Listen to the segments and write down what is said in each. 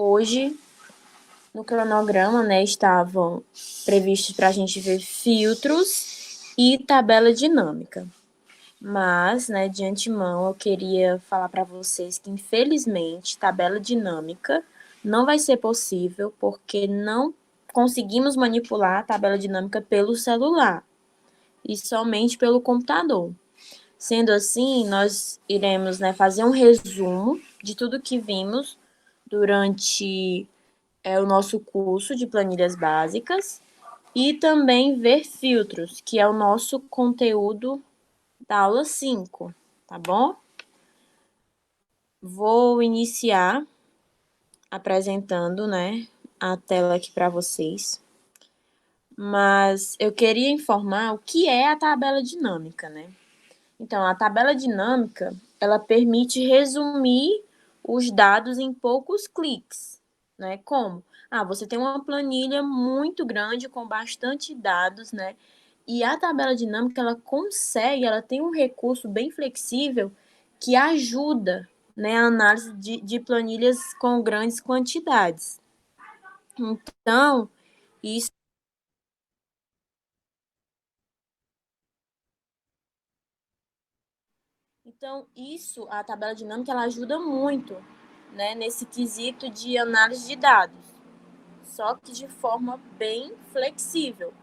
Hoje, no cronograma, né, estavam previstos para a gente ver filtros e tabela dinâmica. Mas, né, de antemão, eu queria falar para vocês que, infelizmente, tabela dinâmica não vai ser possível porque não conseguimos manipular a tabela dinâmica pelo celular e somente pelo computador. Sendo assim, nós iremos, né, fazer um resumo de tudo que vimos durante o nosso curso de planilhas básicas e também ver filtros, que é o nosso conteúdo da aula 5, tá bom? Vou iniciar apresentando, né, a tela aqui para vocês. Mas eu queria informar o que é a tabela dinâmica, né? Então, a tabela dinâmica, ela permite resumir os dados em poucos cliques, né? Como? Você tem uma planilha muito grande com bastante dados, né? E a tabela dinâmica, ela tem um recurso bem flexível que ajuda, né, a análise de planilhas com grandes quantidades. Então, isso a tabela dinâmica, ela ajuda muito, né, nesse quesito de análise de dados, só que de forma bem flexível.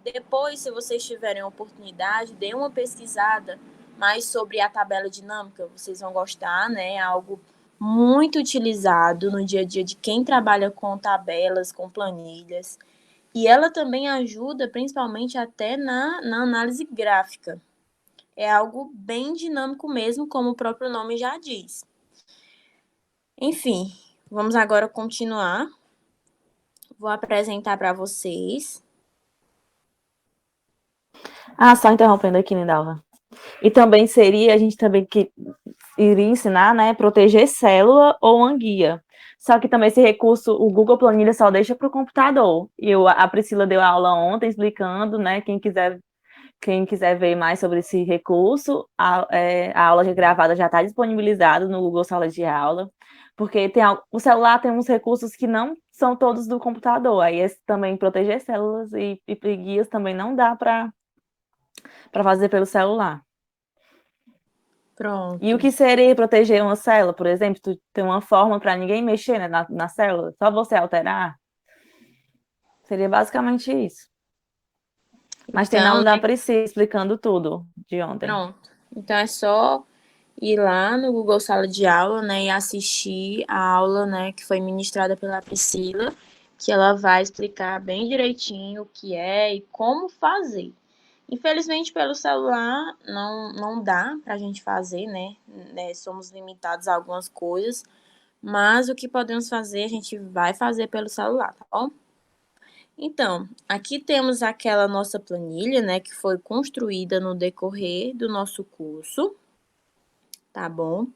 Depois, se vocês tiverem a oportunidade, dê uma pesquisada mais sobre a tabela dinâmica, vocês vão gostar, né? É algo muito utilizado no dia a dia de quem trabalha com tabelas, com planilhas. E ela também ajuda, principalmente, até na análise gráfica. É algo bem dinâmico mesmo, como o próprio nome já diz. Enfim, vamos agora continuar. Vou apresentar para vocês. Só interrompendo aqui, Nidalva. E também seria, a gente também que iria ensinar, né, proteger célula ou anguia. Só que também esse recurso, o Google Planilha só deixa para o computador. E a Priscila deu aula ontem explicando, né, quem quiser ver mais sobre esse recurso, a aula gravada já está disponibilizada no Google Sala de Aula, porque o celular tem uns recursos que não são todos do computador. Aí esse também proteger células e guias também não dá para fazer pelo celular. E o Pronto. que seria proteger uma célula, por exemplo? Tu tem uma forma para ninguém mexer, né, na célula, só você alterar? Seria basicamente isso. Mas tem na Então, aula da né? Priscila explicando tudo de ontem. Pronto. Então é só ir lá no Google Sala de Aula, né, e assistir a aula, né, que foi ministrada pela Priscila, que ela vai explicar bem direitinho o que é e como fazer. Infelizmente, pelo celular não dá para a gente fazer, né? Somos limitados a algumas coisas, mas o que podemos fazer, a gente vai fazer pelo celular, tá bom? Então, aqui temos aquela nossa planilha, né, que foi construída no decorrer do nosso curso, tá bom?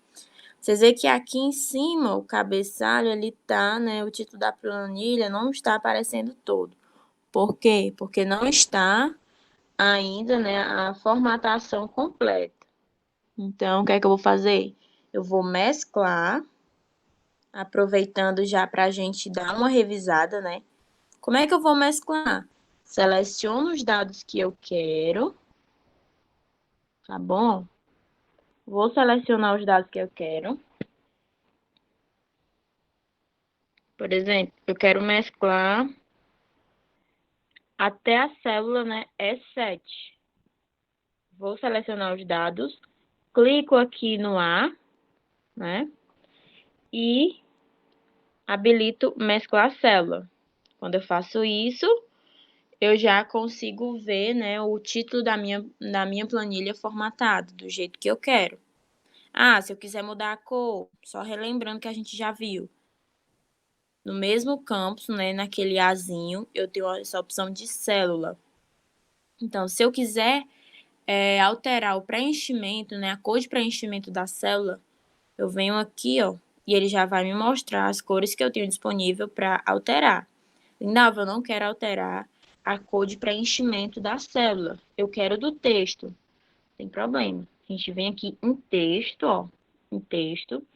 Vocês veem que aqui em cima, o cabeçalho, ele tá, né, o título da planilha não está aparecendo todo. Por quê? Porque não está ainda, né, a formatação completa. Então, o que é que eu vou fazer? Eu vou mesclar, aproveitando já para a gente dar uma revisada, né? Como é que eu vou mesclar? Seleciono os dados que eu quero, tá bom? Vou selecionar os dados que eu quero. Por exemplo, eu quero mesclar até a célula, né, E7. Vou selecionar os dados, clico aqui no A, né, e habilito mesclar célula. Quando eu faço isso, eu já consigo ver, né, o título da minha planilha formatado, do jeito que eu quero. Se eu quiser mudar a cor, só relembrando que a gente já viu. No mesmo campus, né, naquele azinho, eu tenho essa opção de célula. Então, se eu quiser alterar o preenchimento, né, a cor de preenchimento da célula, eu venho aqui, ó, e ele já vai me mostrar as cores que eu tenho disponível para alterar. Lindalva, eu não quero alterar a cor de preenchimento da célula. Eu quero do texto. Tem problema. A gente vem aqui em texto, ó, em texto.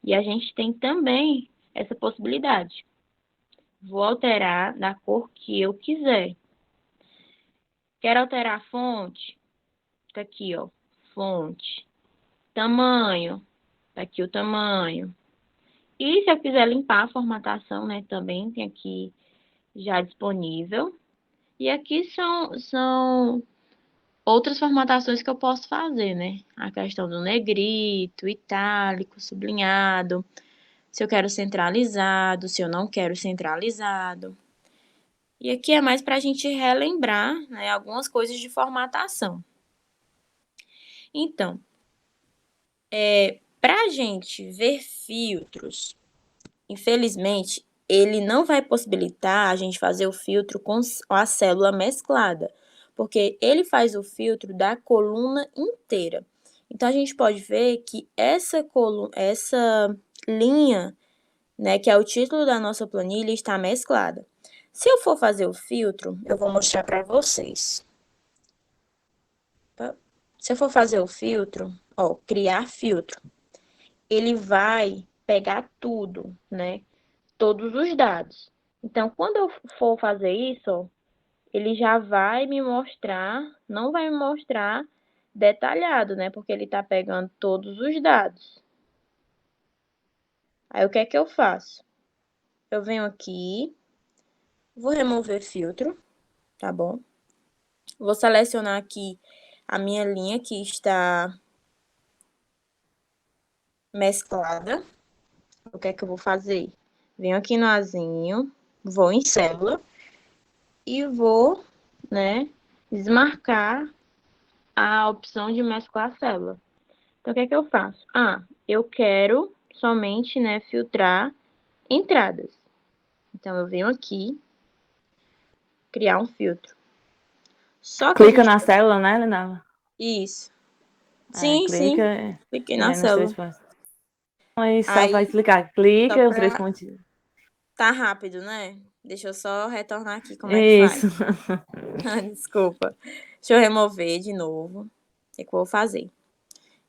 E a gente tem também essa possibilidade. Vou alterar da cor que eu quiser. Quero alterar a fonte? Tá aqui, ó, fonte. Tamanho, tá aqui o tamanho. E se eu quiser limpar a formatação, né, também tem aqui já disponível. E aqui são outras formatações que eu posso fazer, né? A questão do negrito, itálico, sublinhado, se eu quero centralizado, se eu não quero centralizado. E aqui é mais para a gente relembrar, né, algumas coisas de formatação. Então, para a gente ver filtros, infelizmente, ele não vai possibilitar a gente fazer o filtro com a célula mesclada, porque ele faz o filtro da coluna inteira. Então, a gente pode ver que essa linha, né, que é o título da nossa planilha, está mesclada. Se eu for fazer o filtro, eu vou mostrar para vocês. Se eu for fazer o filtro, ó, criar filtro, ele vai pegar tudo, né? Todos os dados. Então, quando eu for fazer isso, ó, ele já vai me mostrar, não vai me mostrar detalhado, né? Porque ele tá pegando todos os dados. Aí, o que é que eu faço? Eu venho aqui, vou remover filtro, tá bom? Vou selecionar aqui a minha linha que está mesclada. O que é que eu vou fazer? Venho aqui no azinho, vou em célula e vou, né, desmarcar a opção de mesclar célula. Então, o que é que eu faço? Eu quero somente, né, filtrar entradas. Então, eu venho aqui, criar um filtro. Só que a Clica gente... na célula, né, Linava? Isso. Sim, Clica cliquei e na vai nos três célula. pontos. Aí só vai Aí, explicar. só Clica, os três pra... pontinhos. Tá rápido, né? Deixa eu só retornar aqui como é que Isso. faz. Desculpa. Deixa eu remover de novo. O que é que eu vou fazer?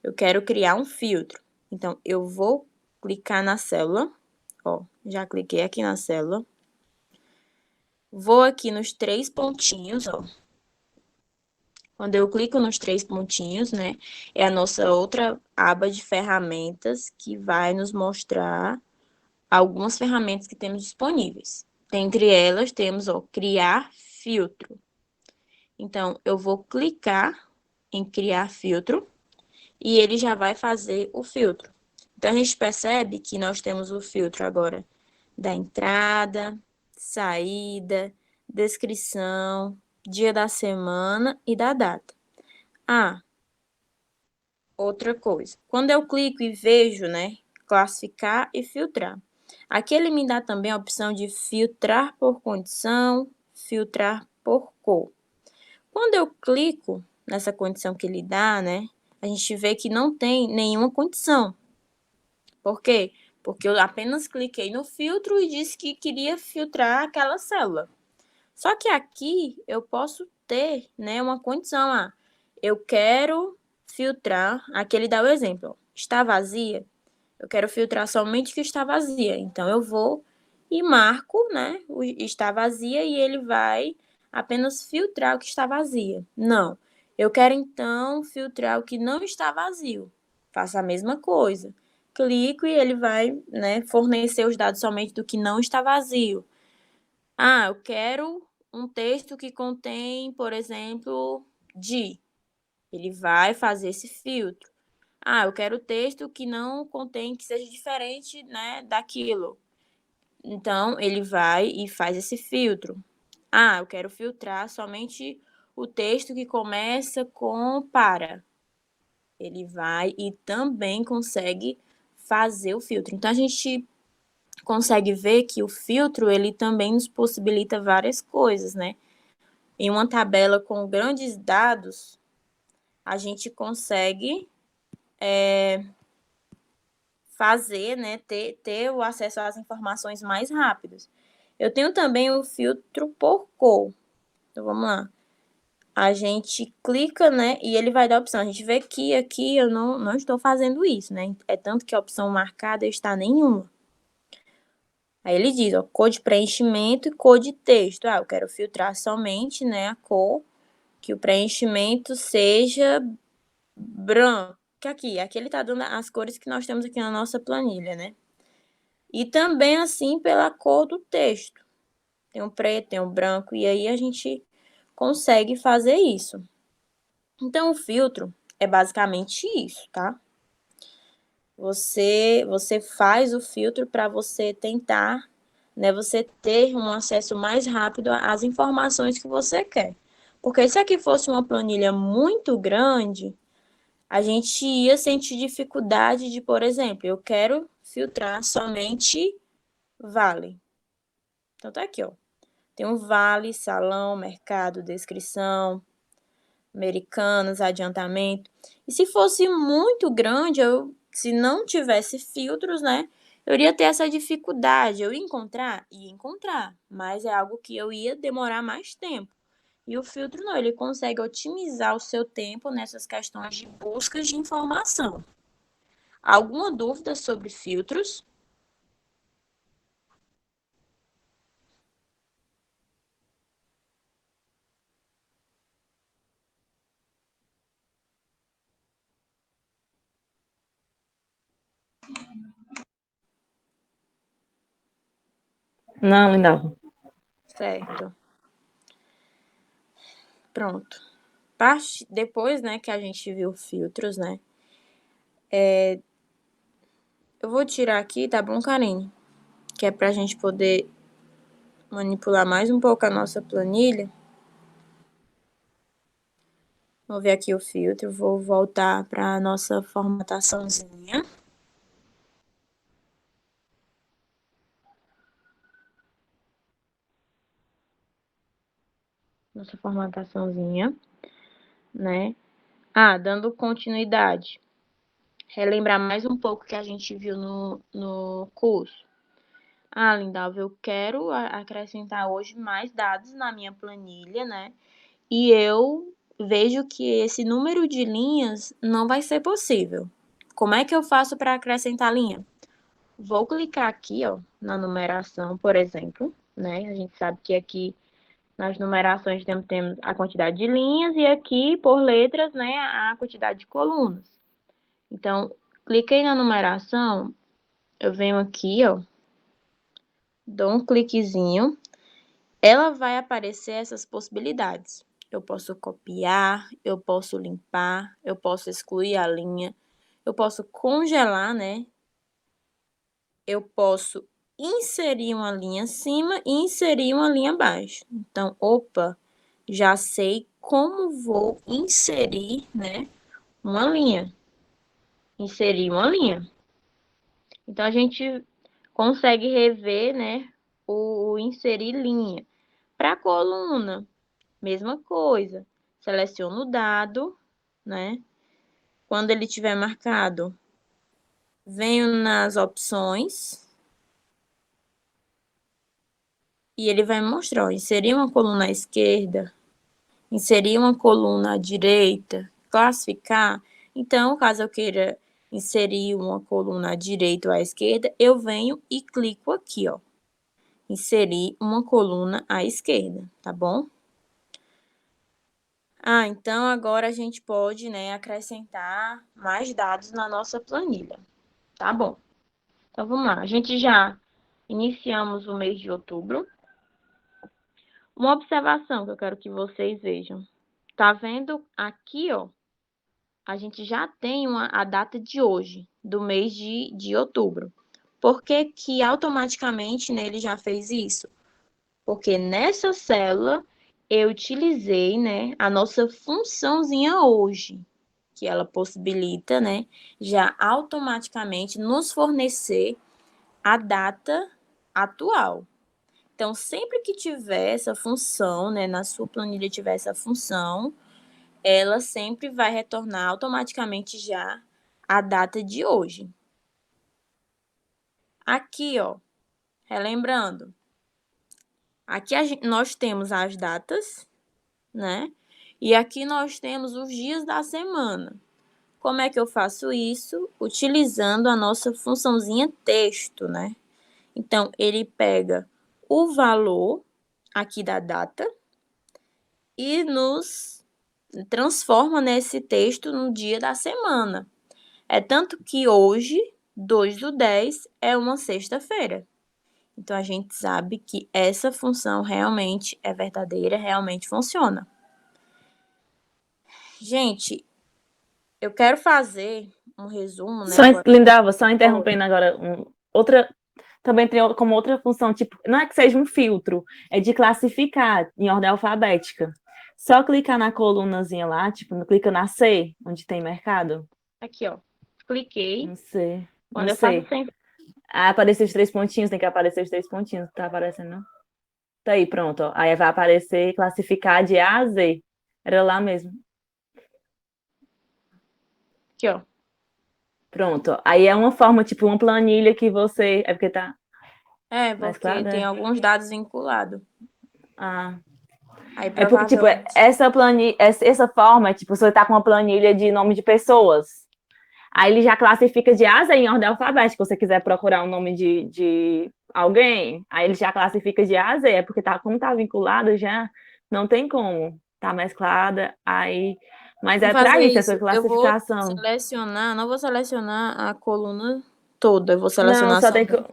Eu quero criar um filtro. Então, eu vou clicar na célula. Ó, já cliquei aqui na célula. Vou aqui nos três pontinhos, ó. Quando eu clico nos três pontinhos, né, é a nossa outra aba de ferramentas que vai nos mostrar algumas ferramentas que temos disponíveis. Dentre elas, temos, ó, criar filtro. Então, eu vou clicar em criar filtro e ele já vai fazer o filtro. Então, a gente percebe que nós temos o filtro agora da entrada, saída, descrição, dia da semana e da data. Outra coisa. Quando eu clico e vejo, né, classificar e filtrar. Aqui ele me dá também a opção de filtrar por condição, filtrar por cor. Quando eu clico nessa condição que ele dá, né, a gente vê que não tem nenhuma condição. Por quê? Porque eu apenas cliquei no filtro e disse que queria filtrar aquela célula. Só que aqui eu posso ter, né, uma condição. Eu quero filtrar, aqui ele dá o exemplo, está vazia, eu quero filtrar somente o que está vazia. Então, eu vou e marco, né, o está vazia e ele vai apenas filtrar o que está vazia. Não, eu quero então filtrar o que não está vazio. Faço a mesma coisa. Clico e ele vai, né, fornecer os dados somente do que não está vazio. Eu quero um texto que contém, por exemplo, de. Ele vai fazer esse filtro. Eu quero texto que não contém, que seja diferente, né, daquilo. Então, ele vai e faz esse filtro. Eu quero filtrar somente o texto que começa com para. Ele vai e também consegue fazer o filtro. Então, a gente consegue ver que o filtro, ele também nos possibilita várias coisas, né? Em uma tabela com grandes dados, a gente consegue fazer, né, ter o acesso às informações mais rápidos. Eu tenho também o filtro por cor. Então, vamos lá. A gente clica, né, e ele vai dar a opção. A gente vê que aqui eu não estou fazendo isso, né? É tanto que a opção marcada está nenhuma. Aí ele diz, ó, cor de preenchimento e cor de texto. Eu quero filtrar somente, né, a cor, que o preenchimento seja branco. Aqui ele tá dando as cores que nós temos aqui na nossa planilha, né? E também assim pela cor do texto. Tem o preto, tem o branco, e aí a gente consegue fazer isso. Então, o filtro é basicamente isso, tá? Você faz o filtro para você tentar, né, você ter um acesso mais rápido às informações que você quer. Porque se aqui fosse uma planilha muito grande, a gente ia sentir dificuldade de, por exemplo, eu quero filtrar somente vale. Então tá aqui, ó. Tem um vale, salão, mercado, descrição, americanas, adiantamento. E se fosse muito grande, se não tivesse filtros, né, eu iria ter essa dificuldade. Eu ia encontrar? Ia encontrar, mas é algo que eu ia demorar mais tempo. E o filtro não, ele consegue otimizar o seu tempo nessas questões de buscas de informação. Alguma dúvida sobre filtros? Não, Lindalva. Certo. Pronto. Depois, né, que a gente viu filtros, né, eu vou tirar aqui, tá bom, Karine? Que é pra gente poder manipular mais um pouco a nossa planilha. Vou ver aqui o filtro, vou voltar para a nossa formataçãozinha. Nossa formataçãozinha, né? Dando continuidade. Relembrar mais um pouco que a gente viu no curso. Lindalva, eu quero acrescentar hoje mais dados na minha planilha, né? E eu vejo que esse número de linhas não vai ser possível. Como é que eu faço para acrescentar linha? Vou clicar aqui, ó, na numeração, por exemplo, né? A gente sabe que aqui nas numerações temos a quantidade de linhas e aqui, por letras, né, a quantidade de colunas. Então, cliquei na numeração, eu venho aqui, ó, dou um cliquezinho, ela vai aparecer essas possibilidades. Eu posso copiar, eu posso limpar, eu posso excluir a linha, eu posso congelar, né? Eu posso inserir uma linha acima e inserir uma linha abaixo. Então, opa, já sei como vou inserir, né, uma linha. Inserir uma linha. Então, a gente consegue rever, né, o inserir linha. Para a coluna, mesma coisa. Seleciono o dado, né? Quando ele tiver marcado, venho nas opções e ele vai mostrar, ó, inserir uma coluna à esquerda, inserir uma coluna à direita, classificar. Então, caso eu queira inserir uma coluna à direita ou à esquerda, eu venho e clico aqui, ó. Inserir uma coluna à esquerda, tá bom? Então agora a gente pode, né, acrescentar mais dados na nossa planilha. Tá bom. Então vamos lá. A gente já iniciamos o mês de outubro. Uma observação que eu quero que vocês vejam. Tá vendo aqui, ó? A gente já tem a data de hoje, do mês de outubro. Por que que automaticamente, né, ele já fez isso? Porque nessa célula eu utilizei, né, a nossa funçãozinha hoje, que ela possibilita, né, já automaticamente nos fornecer a data atual. Então, sempre que tiver essa função, né, na sua planilha tiver essa função, ela sempre vai retornar automaticamente já a data de hoje. Aqui, ó, relembrando, aqui nós temos as datas, né? E aqui nós temos os dias da semana. Como é que eu faço isso? Utilizando a nossa funçãozinha texto, né? Então, ele pega o valor aqui da data e nos transforma nesse texto no dia da semana. É tanto que hoje, 2/10, é uma sexta-feira. Então, a gente sabe que essa função realmente é verdadeira, realmente funciona. Gente, eu quero fazer um resumo, né? Lindalva, só interrompendo agora, também tem como outra função, tipo, não é que seja um filtro, é de classificar em ordem alfabética. Só clicar na colunazinha lá, tipo, clica na C, onde tem mercado. Aqui, ó. Cliquei. Não sei, Quando não eu faço sei. sem... Ah, apareceu os 3 pontinhos, tem que aparecer os 3 pontinhos, tá aparecendo, não? Tá aí, pronto, ó. Aí vai aparecer classificar de A a Z. Era lá mesmo. Aqui, ó. Pronto, ó. Aí é uma forma, tipo, uma planilha que você. É porque tá É, mais porque claro, tem né? alguns dados vinculados. Ah. Aí, É porque, tipo, provavelmente... essa forma, é, tipo, você tá com uma planilha de nome de pessoas. Aí ele já classifica de A a Z em ordem alfabética. Se você quiser procurar um nome de alguém, aí ele já classifica de A a Z. É porque tá, como tá vinculado já, não tem como. Tá mesclada, aí. Mas Vamos é fazer para isso, essa isso. Eu vou classificação. selecionar... Não vou selecionar a coluna toda. Eu vou Não, selecionar só... só tem É como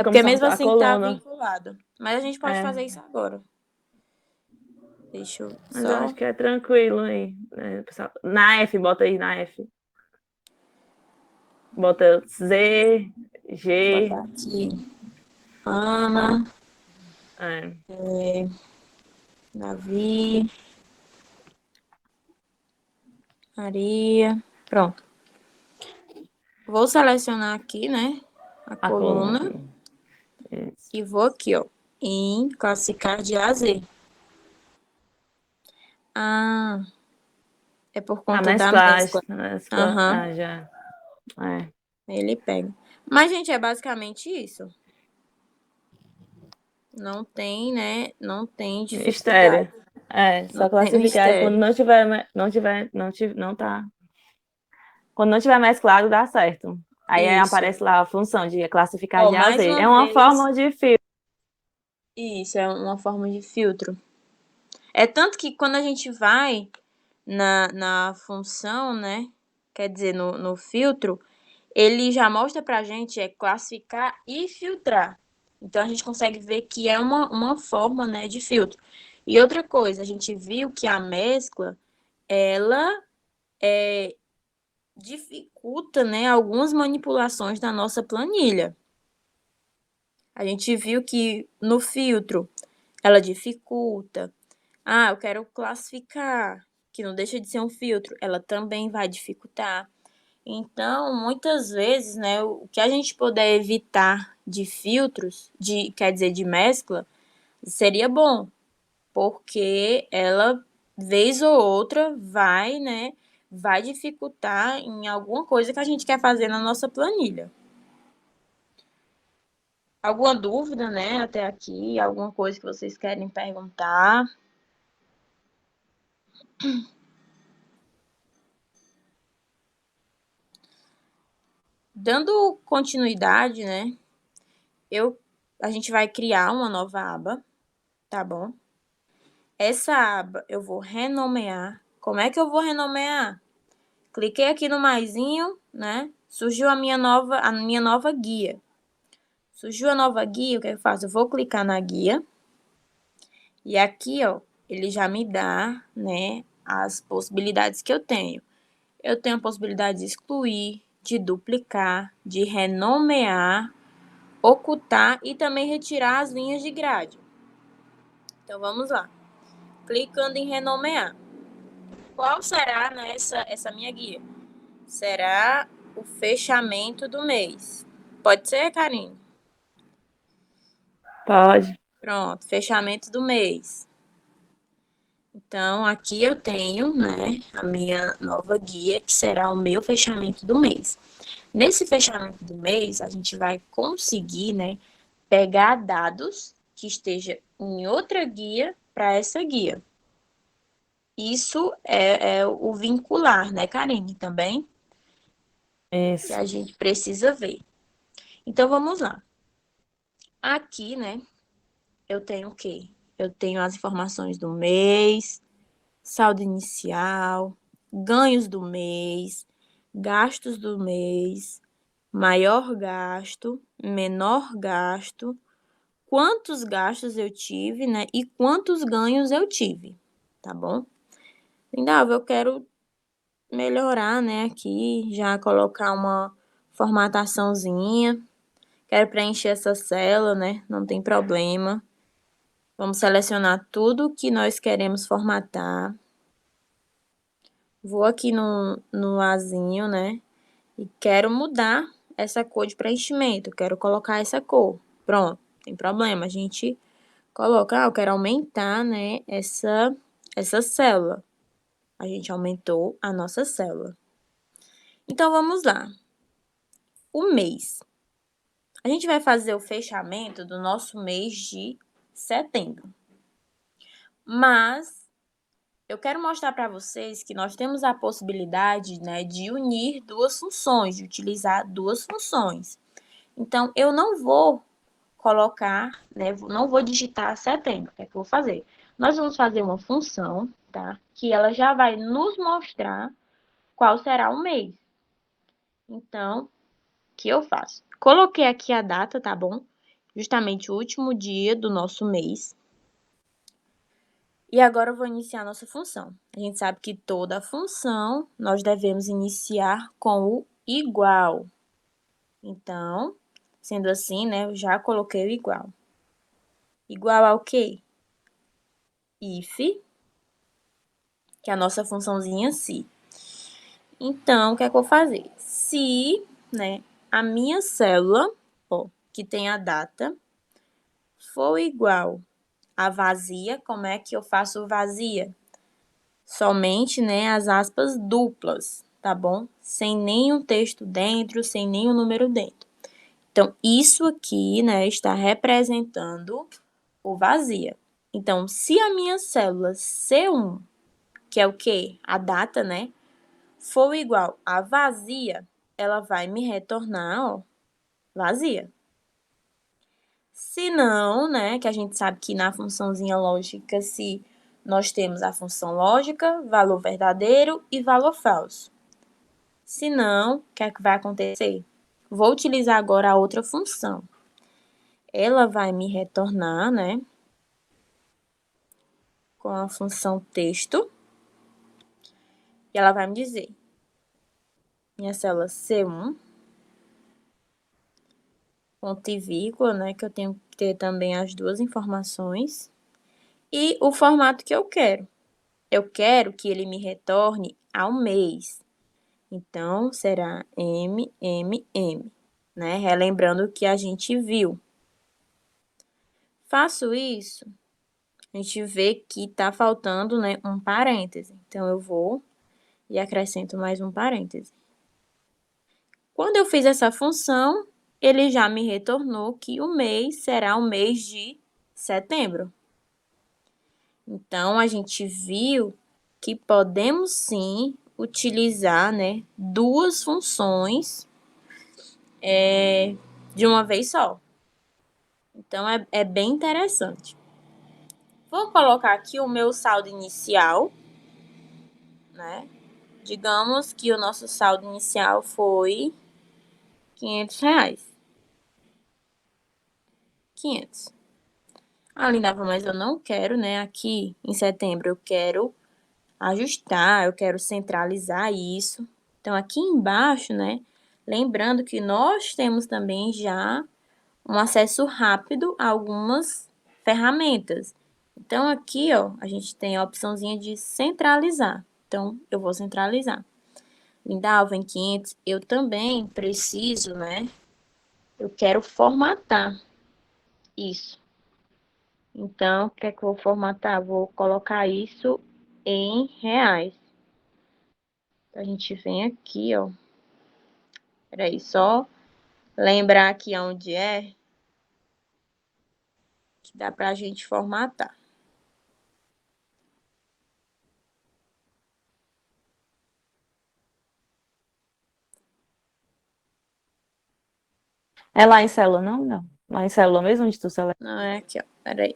porque só mesmo a assim tá coluna. vinculado. Mas a gente pode É. fazer isso agora. Deixa eu Mas eu só... acho que é tranquilo aí, né, pessoal? Na F, bota aí na F. Bota Z, G. Botar aqui. Ana, É. Davi, Maria. Pronto. Vou selecionar aqui, né? A A coluna. coluna. Isso. E vou aqui, ó. Em classificar de A a Z. Ah, é por A conta da mesclagem. mescla. Mescla. Aham. Ah, já. É. Ele pega. Mas, gente, é basicamente isso. Não tem, né? Não tem dificuldade. Mistério. É, Não só tem classificar e quando mistério. não tiver, não tá. Quando não tiver mesclado, dá certo. Aí Isso. aparece lá a função de classificar Ó, de A a mais Z. uma É uma vez. forma de filtro. Isso, é uma forma de filtro. É tanto que quando a gente vai na função, né? Quer dizer, no filtro, ele já mostra pra gente classificar e filtrar. Então a gente consegue ver que é uma forma, né, de filtro. E outra coisa, a gente viu que a mescla, ela dificulta, né, algumas manipulações da nossa planilha. A gente viu que no filtro ela dificulta. Ah, eu quero classificar, que não deixa de ser um filtro, ela também vai dificultar. Então, muitas vezes, né, o que a gente puder evitar de filtros, quer dizer, de mescla, seria bom, porque ela, vez ou outra, vai, né, vai dificultar em alguma coisa que a gente quer fazer na nossa planilha. Alguma dúvida, né, até aqui? Alguma coisa que vocês querem perguntar? Dando continuidade, né, a gente vai criar uma nova aba, tá bom? Essa aba eu vou renomear. Como é que eu vou renomear? Cliquei aqui no maisinho, né? Surgiu a minha nova guia. Surgiu a nova guia, o que eu faço? Eu vou clicar na guia. E aqui, ó, ele já me dá, né, as possibilidades que eu tenho. Eu tenho a possibilidade de excluir, de duplicar, de renomear, ocultar e também retirar as linhas de grade. Então, vamos lá. Clicando em renomear. Qual será, né, essa minha guia? Será o fechamento do mês. Pode ser, Karine? Pode. Pronto, fechamento do mês. Então, aqui eu tenho, né, a minha nova guia, que será o meu fechamento do mês. Nesse fechamento do mês, a gente vai conseguir, né, pegar dados que esteja em outra guia para essa guia. Isso é o vincular, né, Karine, também, que Isso. a gente precisa ver. Então, vamos lá. aqui, né, eu tenho o quê? Eu tenho as informações do mês, saldo inicial, ganhos do mês, gastos do mês, maior gasto, menor gasto, quantos gastos eu tive, né? E quantos ganhos eu tive, tá bom? Lindalva, eu quero melhorar, né? Aqui, já colocar uma formataçãozinha. Quero preencher essa célula, né? Não tem problema. Vamos selecionar tudo que nós queremos formatar. Vou aqui no Azinho, né? E quero mudar essa cor de preenchimento. Quero colocar essa cor. Pronto, tem problema. A gente coloca, eu quero aumentar, né, essa célula. A gente aumentou a nossa célula. Então, vamos lá. O mês. A gente vai fazer o fechamento do nosso mês de setembro. Mas eu quero mostrar para vocês que nós temos a possibilidade, né, de unir duas funções, de utilizar duas funções. Então, eu não vou colocar, né, não vou digitar setembro. O que é que eu vou fazer? Nós vamos fazer uma função, tá? Que ela já vai nos mostrar qual será o mês. Então, o que eu faço? Coloquei aqui a data, tá bom? Justamente o último dia do nosso mês. E agora eu vou iniciar a nossa função. A gente sabe que toda função nós devemos iniciar com o igual. Então, sendo assim, né, eu já coloquei o igual. Igual ao quê? If, que é a nossa funçãozinha se. Então, o que é que eu vou fazer? Se, né, a minha célula, ó, que tem a data, for igual a vazia, como é que eu faço vazia? Somente, né, as aspas duplas, tá bom? Sem nenhum texto dentro, sem nenhum número dentro. Então, isso aqui, né, está representando o vazia. Então, se a minha célula C1, que é o quê? A data, né, for igual a vazia, ela vai me retornar, ó, vazia. Se não, né, que a gente sabe que na funçãozinha lógica, se nós temos a função lógica, valor verdadeiro e valor falso. Se não, o que é que vai acontecer? Vou utilizar agora a outra função. Ela vai me retornar, né, com a função texto, e ela vai me dizer, minha célula C1, ponto e vírgula, né, que eu tenho que ter também as duas informações, e o formato que eu quero. Eu quero que ele me retorne ao mês. Então, será MMM, né? Relembrando o que a gente viu. Faço isso, a gente vê que tá faltando, né, um parêntese. Então, eu vou e acrescento mais um parêntese. Quando eu fiz essa função, ele já me retornou que o mês será o mês de setembro. Então, a gente viu que podemos sim utilizar, né, duas funções de uma vez só. Então, é bem interessante. Vou colocar aqui o meu saldo inicial, né? Digamos que o nosso saldo inicial foi R$ 500. 500. Ah, Lindava, mas eu não quero, né? Aqui em setembro eu quero ajustar, eu quero centralizar isso. Então, aqui embaixo, né? Lembrando que nós temos também já um acesso rápido a algumas ferramentas. Então, aqui, ó, a gente tem a opçãozinha de centralizar. Então, eu vou centralizar. Lindalva, em 500, eu também preciso, né? Eu quero formatar isso. Então, o que é que eu vou formatar? Vou colocar isso em reais. A gente vem aqui, ó. Peraí, só lembrar aqui onde é que dá pra gente formatar. É lá em célula, não? Não. Mas célula mesmo, onde tu seleciona? Não, é aqui, ó. Peraí.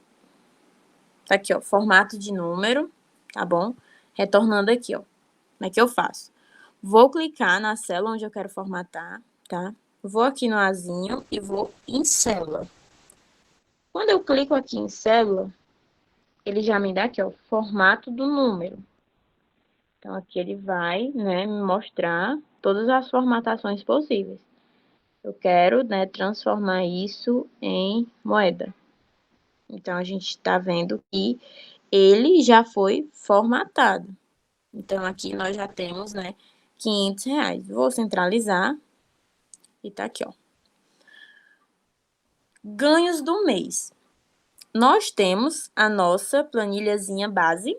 Tá aqui, ó. Formato de número, tá bom? Retornando aqui, ó. Como é que eu faço? Vou clicar na célula onde eu quero formatar, tá? Vou aqui no azinho e vou em célula. Quando eu clico aqui em célula, ele já me dá aqui, ó, formato do número. Então, aqui ele vai, né, me mostrar todas as formatações possíveis. Eu quero, né, transformar isso em moeda. Então, a gente está vendo que ele já foi formatado. Então, aqui nós já temos, né, R$ 500. Vou centralizar e tá aqui, ó. Ganhos do mês. Nós temos a nossa planilhazinha base,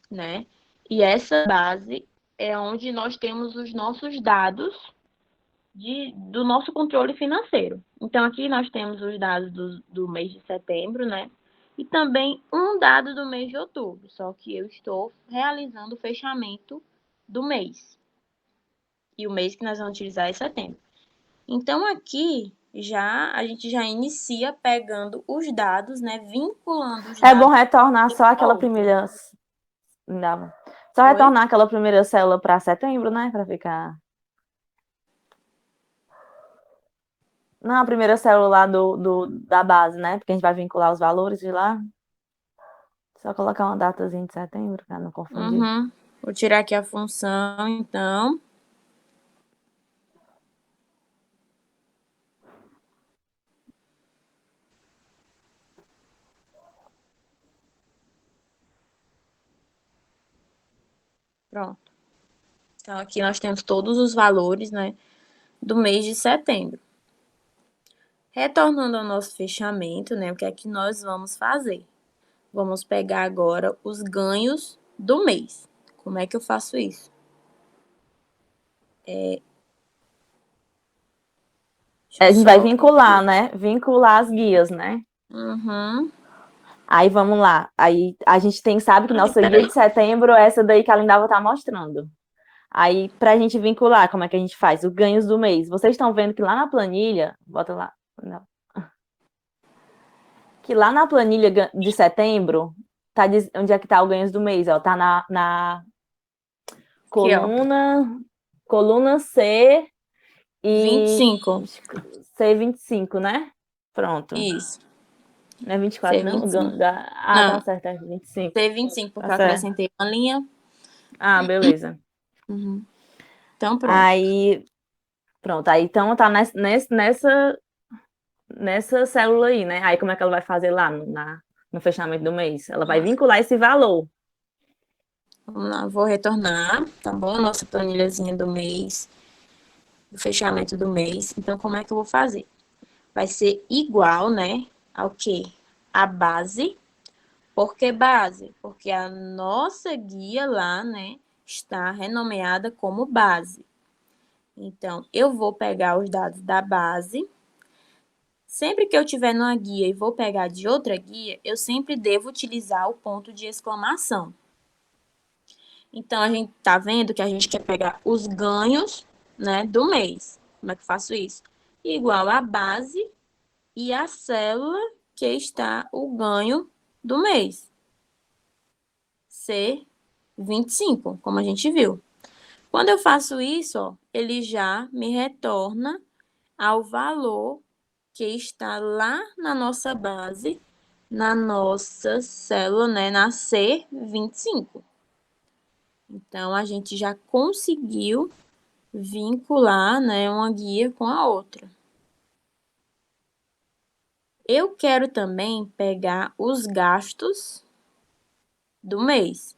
né? E essa base é onde nós temos os nossos dados do nosso controle financeiro. Então, aqui nós temos os dados do mês de setembro, né? E também um dado do mês de outubro, só que eu estou realizando o fechamento do mês. E o mês que nós vamos utilizar é setembro. Então, aqui a gente já inicia pegando os dados, né? Vinculando os É bom dados retornar só a aquela outra. primeira. Não. Só Oi? retornar aquela primeira célula para setembro, né? Para ficar. Não, a primeira célula lá da base, né? Porque a gente vai vincular os valores de lá. Só colocar uma datazinha de setembro, para não confundir. Uhum. Vou tirar aqui a função, então. Pronto. Então, aqui nós temos todos os valores, né, do mês de setembro. Retornando ao nosso fechamento, né, o que é que nós vamos fazer? Vamos pegar agora os ganhos do mês. Como é que eu faço isso? Deixa A eu gente vai só... vincular, né? Vincular as guias, né? Uhum. Aí vamos lá. Aí a gente sabe que Ai, nossa guia peraí. de setembro é essa daí que a Lindava tá mostrando. Aí, para a gente vincular, como é que a gente faz? Os ganhos do mês. Vocês estão vendo que lá na planilha, bota lá, não. Que lá na planilha de setembro, onde é que tá o ganhos do mês? Ó, tá na Aqui, ó. coluna C e 25. C25, né? Pronto. Isso. Não é 24, não? C25. Tá Não, certo, é 25. C25, Tá porque eu certo. acrescentei uma linha. Ah, beleza. Uhum. Então, pronto. Aí, pronto. Aí, então, tá nessa célula aí, né? Aí, como é que ela vai fazer lá no fechamento do mês? Ela vai Vamos lá. vincular esse valor. Vamos lá, vou retornar, tá bom? Nossa planilhazinha do mês, do fechamento do mês. Então, como é que eu vou fazer? Vai ser igual, né, ao quê? A base. Por que base? Porque a nossa guia lá, né, está renomeada como base. Então, eu vou pegar os dados da base. Sempre que eu tiver numa guia e vou pegar de outra guia, eu sempre devo utilizar o ponto de exclamação. Então, a gente tá vendo que a gente quer pegar os ganhos, né, do mês. Como é que eu faço isso? Igual a base e a célula que está o ganho do mês. Ser 25, como a gente viu. Quando eu faço isso, ó, ele já me retorna ao valor que está lá na nossa base, na nossa célula, né, na C25. Então, a gente já conseguiu vincular, né, uma guia com a outra. Eu quero também pegar os gastos do mês.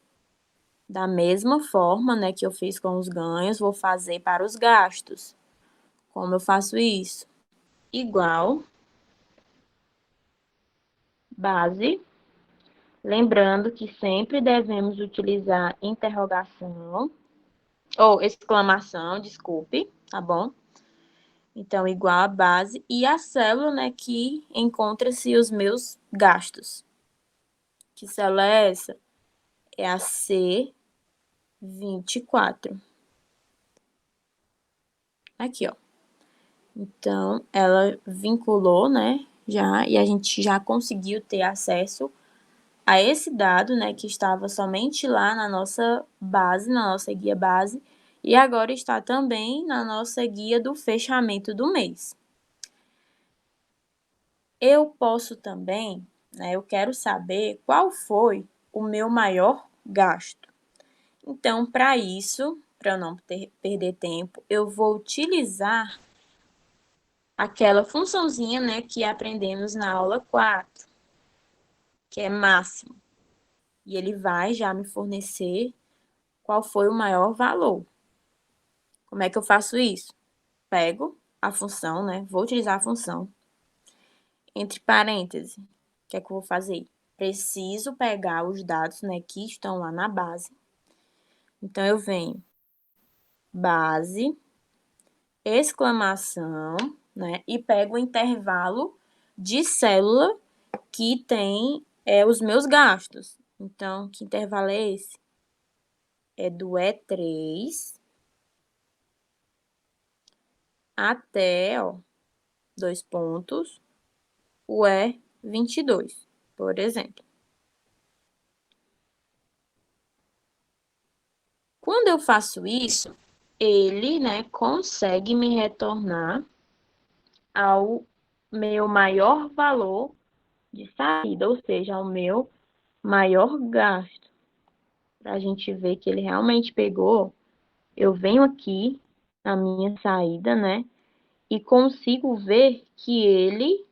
Da mesma forma, né, que eu fiz com os ganhos, vou fazer para os gastos. Como eu faço isso? Igual, base. Lembrando que sempre devemos utilizar interrogação, ou exclamação, desculpe, tá bom? Então, igual a base e a célula, né, que encontra-se os meus gastos. Que célula é essa? É a C24. Aqui, ó. Então, ela vinculou, né, já, e a gente já conseguiu ter acesso a esse dado, né, que estava somente lá na nossa base, na nossa guia base, e agora está também na nossa guia do fechamento do mês. Eu posso também, né, eu quero saber qual foi o meu maior gasto. Então, para isso, para eu não perder tempo, eu vou utilizar aquela funçãozinha, né, que aprendemos na aula 4, que é máximo. E ele vai já me fornecer qual foi o maior valor. Como é que eu faço isso? Pego a função, né? Vou utilizar a função. Entre parênteses, o que é que eu vou fazer? Preciso pegar os dados, né, que estão lá na base. Então, eu venho base, exclamação, né, e pego o intervalo de célula que tem os meus gastos. Então, que intervalo é esse? É do E3 até, ó, 2 pontos, o E22, por exemplo. Quando eu faço isso, ele, né, consegue me retornar ao meu maior valor de saída, ou seja, ao meu maior gasto. Para a gente ver que ele realmente pegou, eu venho aqui na minha saída, né, e consigo ver que ele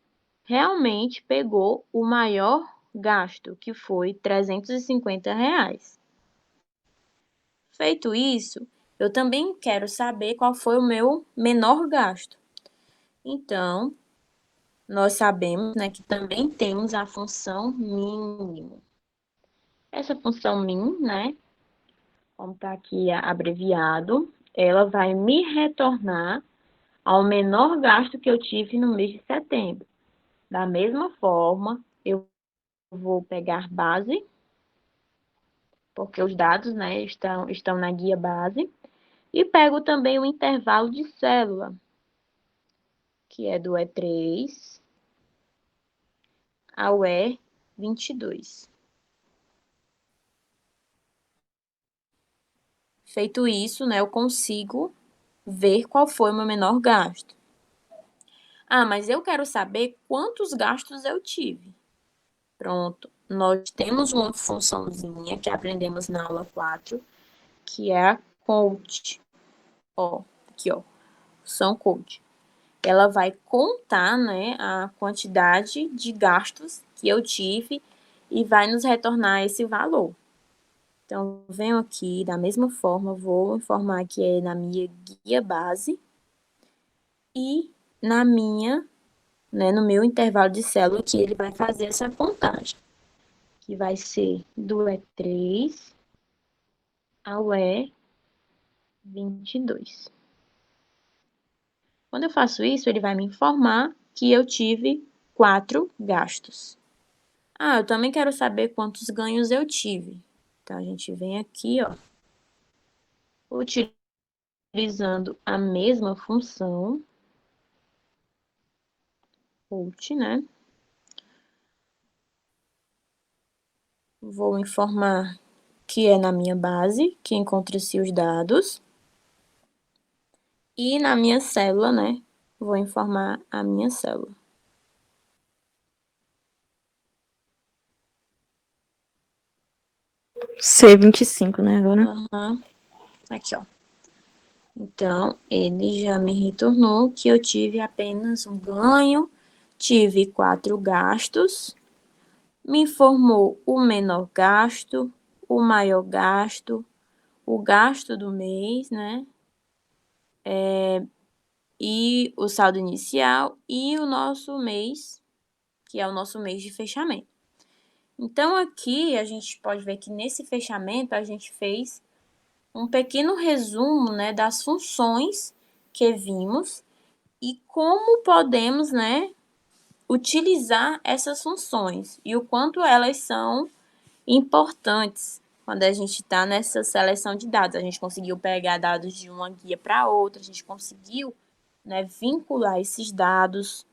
realmente pegou o maior gasto, que foi R$ 350. Feito isso, eu também quero saber qual foi o meu menor gasto. Então, nós sabemos, né, que também temos a função mínimo. Essa função min, né, como está aqui abreviado, ela vai me retornar ao menor gasto que eu tive no mês de setembro. Da mesma forma, eu vou pegar base, porque os dados, né, estão na guia base, e pego também o intervalo de célula, que é do E3 ao E22. Feito isso, né, eu consigo ver qual foi o meu menor gasto. Ah, mas eu quero saber quantos gastos eu tive. Pronto, nós temos uma funçãozinha que aprendemos na aula 4, que é a count. Ó, aqui, ó, função count. Ela vai contar, né, a quantidade de gastos que eu tive e vai nos retornar esse valor. Então, venho aqui, da mesma forma, vou informar que é na minha guia base e na minha, né, no meu intervalo de célula que ele vai fazer essa contagem, que vai ser do E3 ao E22. Quando eu faço isso, ele vai me informar que eu tive 4 gastos. Ah, eu também quero saber quantos ganhos eu tive. Então, a gente vem aqui, ó, utilizando a mesma função, out, né? Vou informar que é na minha base, que encontra-se os dados. E na minha célula, né? Vou informar a minha célula. C25, né, agora? Uhum. Aqui, ó. Então, ele já me retornou que eu tive apenas um ganho, tive 4 gastos, me informou o menor gasto, o maior gasto, o gasto do mês, né? E o saldo inicial e o nosso mês, que é o nosso mês de fechamento. Então, aqui a gente pode ver que nesse fechamento a gente fez um pequeno resumo, né, das funções que vimos e como podemos, né, utilizar essas funções e o quanto elas são importantes quando a gente está nessa seleção de dados. A gente conseguiu pegar dados de uma guia para outra, a gente conseguiu né, vincular esses dados.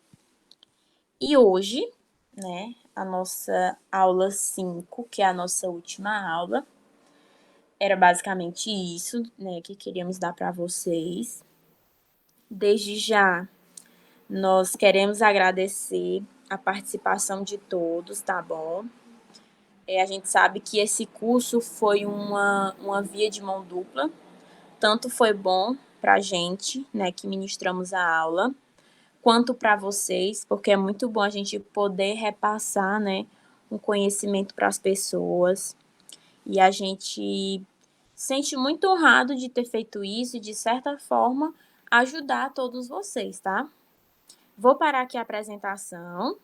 E hoje, né, a nossa aula 5, que é a nossa última aula, era basicamente isso, né, que queríamos dar para vocês. Desde já, nós queremos agradecer a participação de todos, tá bom? A gente sabe que esse curso foi uma via de mão dupla, tanto foi bom para a gente, né, que ministramos a aula, quanto para vocês, porque é muito bom a gente poder repassar, né, um conhecimento para as pessoas. E a gente sente muito honrado de ter feito isso e, de certa forma, ajudar todos vocês, tá? Vou parar aqui a apresentação.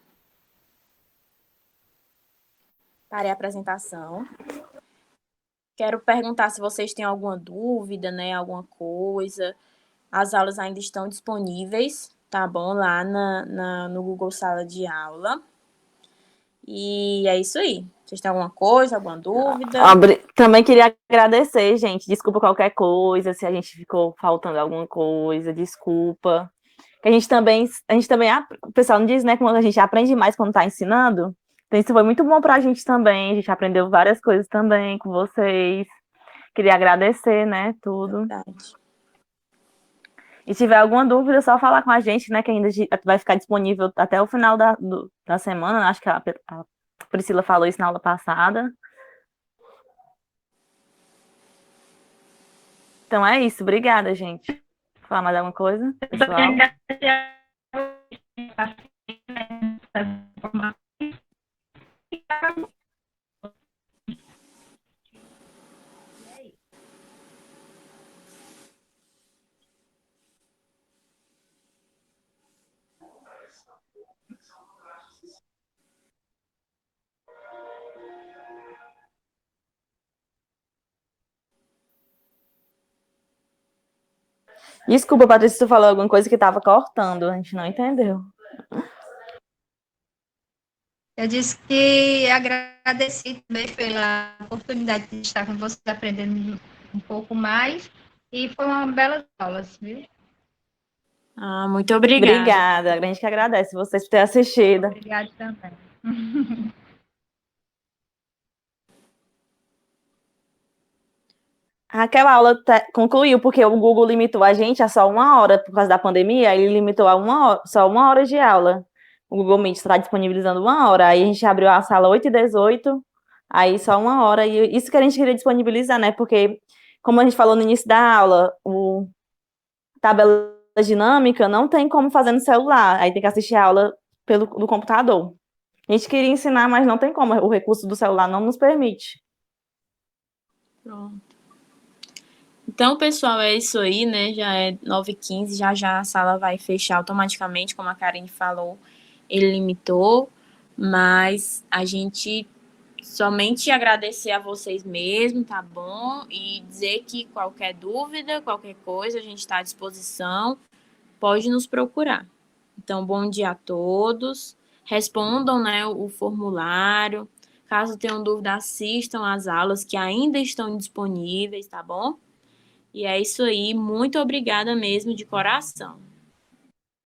Parei a apresentação. Quero perguntar se vocês têm alguma dúvida, né, alguma coisa. As aulas ainda estão disponíveis, tá bom? Lá no Google Sala de Aula. E é isso aí. Vocês têm alguma coisa, alguma dúvida? Também queria agradecer, gente. Desculpa qualquer coisa, se a gente ficou faltando alguma coisa, desculpa. A gente também, o pessoal não diz, né, que a gente aprende mais quando tá ensinando. Então isso foi muito bom pra gente também. A gente aprendeu várias coisas também com vocês. Queria agradecer, né, tudo. Verdade. E se tiver alguma dúvida, é só falar com a gente, né, que ainda vai ficar disponível até o final da semana. Acho que a Priscila falou isso na aula passada. Então é isso. Obrigada, gente. Falar mais alguma coisa, pessoal? Desculpa, Patrícia, se tu falou alguma coisa que estava cortando, a gente não entendeu. Eu disse que agradeci também pela oportunidade de estar com vocês, aprendendo um pouco mais, e foi uma bela aula, viu? Muito obrigada. Obrigada, a gente que agradece vocês por ter assistido. Obrigada também. Aquela aula concluiu, porque o Google limitou a gente a só 1 hora, por causa da pandemia, ele limitou a só 1 hora de aula. O Google Meet está disponibilizando 1 hora, aí a gente abriu a sala 8h18, aí só 1 hora, e isso que a gente queria disponibilizar, né, porque, como a gente falou no início da aula, o tabela dinâmica não tem como fazer no celular, aí tem que assistir a aula do computador. A gente queria ensinar, mas não tem como, o recurso do celular não nos permite. Pronto. Então, pessoal, é isso aí, né? Já é 9h15, já a sala vai fechar automaticamente, como a Karen falou, ele limitou, mas a gente somente agradecer a vocês mesmo, tá bom? E dizer que qualquer dúvida, qualquer coisa, a gente está à disposição, pode nos procurar. Então, bom dia a todos, respondam, né, o formulário, caso tenham dúvida, assistam às aulas que ainda estão disponíveis, tá bom? E é isso aí, muito obrigada mesmo de coração.